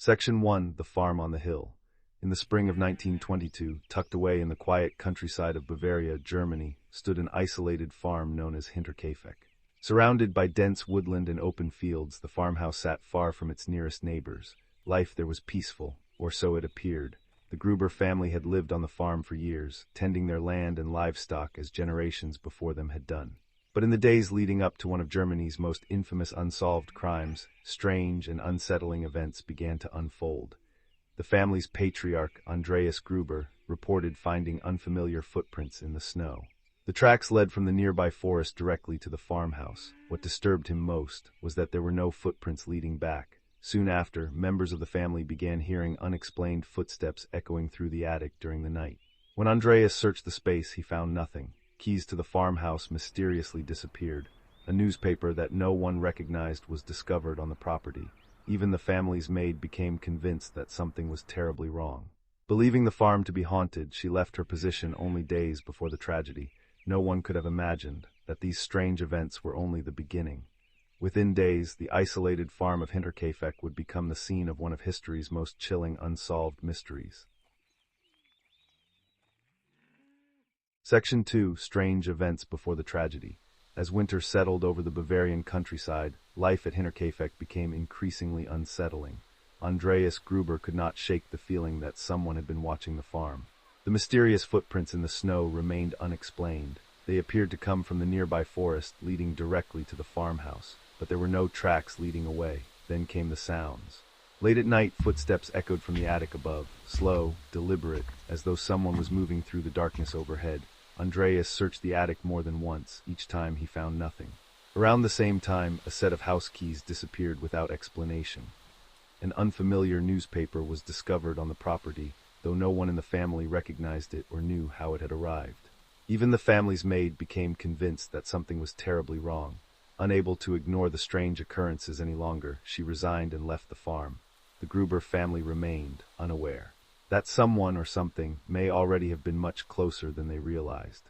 Section 1. The Farm on the Hill. In the spring of 1922, tucked away in the quiet countryside of Bavaria, Germany, stood an isolated farm known as Hinterkaifeck. Surrounded by dense woodland and open fields, the farmhouse sat far from its nearest neighbors. Life there was peaceful, or so it appeared. The Gruber family had lived on the farm for years, tending their land and livestock as generations before them had done. But in the days leading up to one of Germany's most infamous unsolved crimes, strange and unsettling events began to unfold. The family's patriarch, Andreas Gruber, reported finding unfamiliar footprints in the snow. The tracks led from the nearby forest directly to the farmhouse. What disturbed him most was that there were no footprints leading back. Soon after, members of the family began hearing unexplained footsteps echoing through the attic during the night. When Andreas searched the space, he found nothing. Keys to the farmhouse mysteriously disappeared. A newspaper that no one recognized was discovered on the property. Even the family's maid became convinced that something was terribly wrong. Believing the farm to be haunted, she left her position only days before the tragedy. No one could have imagined that these strange events were only the beginning. Within days, the isolated farm of Hinterkaifeck would become the scene of one of history's most chilling unsolved mysteries. Section 2. Strange Events Before the Tragedy. As winter settled over the Bavarian countryside, life at Hinterkaifeck became increasingly unsettling. Andreas Gruber could not shake the feeling that someone had been watching the farm. The mysterious footprints in the snow remained unexplained. They appeared to come from the nearby forest, leading directly to the farmhouse, but there were no tracks leading away. Then came the sounds. Late at night, footsteps echoed from the attic above, slow, deliberate, as though someone was moving through the darkness overhead. Andreas searched the attic more than once. Each time he found nothing. Around the same time, a set of house keys disappeared without explanation. An unfamiliar newspaper was discovered on the property, though no one in the family recognized it or knew how it had arrived. Even the family's maid became convinced that something was terribly wrong. Unable to ignore the strange occurrences any longer, she resigned and left the farm. The Gruber family remained unaware. That someone or something may already have been much closer than they realized.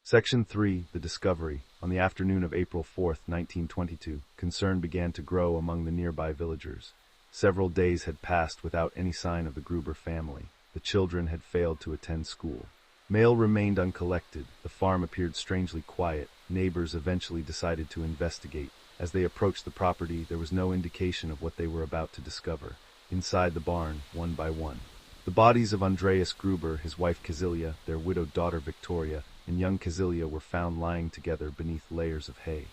Section 3. The Discovery. On the afternoon of April 4, 1922, concern began to grow among the nearby villagers. Several days had passed without any sign of the Gruber family. The children had failed to attend school. Mail remained uncollected. The farm appeared strangely quiet. Neighbors eventually decided to investigate. As they approached the property, there was no indication of what they were about to discover. Inside the barn, one by one, the bodies of Andreas Gruber, his wife Kazilia, their widowed daughter Victoria, and young Kazilia were found lying together beneath layers of hay.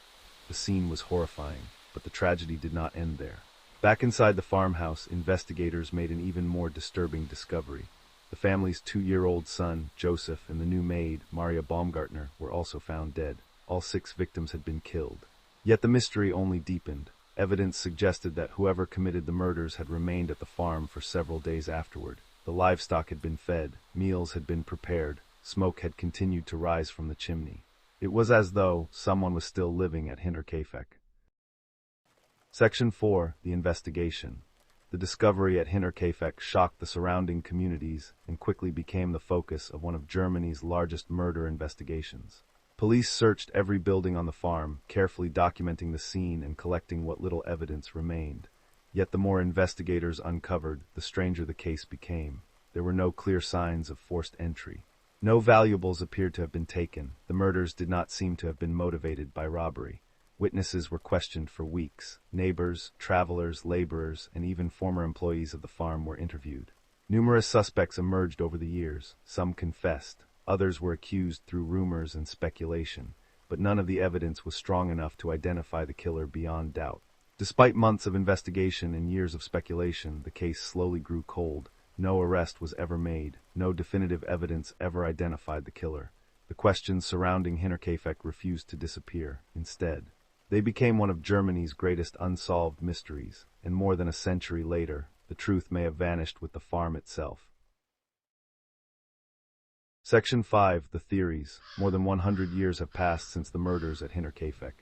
The scene was horrifying, but the tragedy did not end there. Back inside the farmhouse, investigators made an even more disturbing discovery. The family's 2-year-old son, Joseph, and the new maid, Maria Baumgartner, were also found dead. All 6 victims had been killed. Yet the mystery only deepened. Evidence suggested that whoever committed the murders had remained at the farm for several days afterward. The livestock had been fed, meals had been prepared, smoke had continued to rise from the chimney. It was as though someone was still living at Hinterkaifeck. Section 4. The Investigation. The discovery at Hinterkaifeck shocked the surrounding communities and quickly became the focus of one of Germany's largest murder investigations. Police searched every building on the farm, carefully documenting the scene and collecting what little evidence remained. Yet the more investigators uncovered, the stranger the case became. There were no clear signs of forced entry. No valuables appeared to have been taken. The murders did not seem to have been motivated by robbery. Witnesses were questioned for weeks. Neighbors, travelers, laborers, and even former employees of the farm were interviewed. Numerous suspects emerged over the years. Some confessed. Others were accused through rumors and speculation, but none of the evidence was strong enough to identify the killer beyond doubt. Despite months of investigation and years of speculation, the case slowly grew cold. No arrest was ever made. No definitive evidence ever identified the killer. The questions surrounding Hinterkaifeck refused to disappear. Instead, they became one of Germany's greatest unsolved mysteries, and more than a century later, the truth may have vanished with the farm itself. Section 5. The Theories. More than 100 years have passed since the murders at Hinterkaifeck.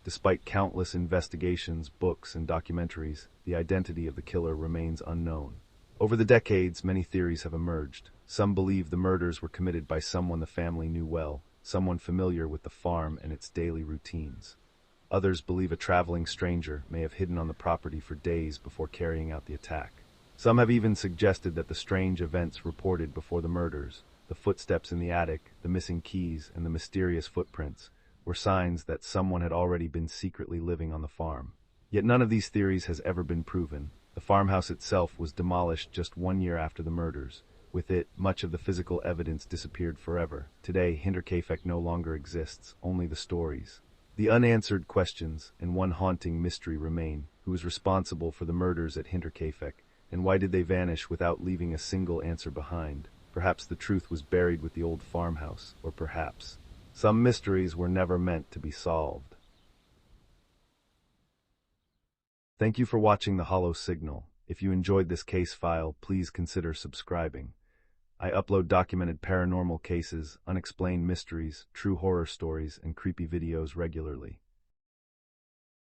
Despite countless investigations, books, and documentaries, the identity of the killer remains unknown. Over the decades, many theories have emerged. Some believe the murders were committed by someone the family knew well, someone familiar with the farm and its daily routines. Others believe a traveling stranger may have hidden on the property for days before carrying out the attack. Some have even suggested that the strange events reported before the murders, the footsteps in the attic, the missing keys, and the mysterious footprints, were signs that someone had already been secretly living on the farm. Yet none of these theories has ever been proven. The farmhouse itself was demolished just 1 year after the murders. With it, much of the physical evidence disappeared forever. Today, Hinterkaifeck no longer exists, only the stories. The unanswered questions and one haunting mystery remain. Who was responsible for the murders at Hinterkaifeck, and why did they vanish without leaving a single answer behind? Perhaps the truth was buried with the old farmhouse, or perhaps some mysteries were never meant to be solved. Thank you for watching The Hollow Signal. If you enjoyed this case file, please consider subscribing. I upload documented paranormal cases, unexplained mysteries, true horror stories, and creepy videos regularly.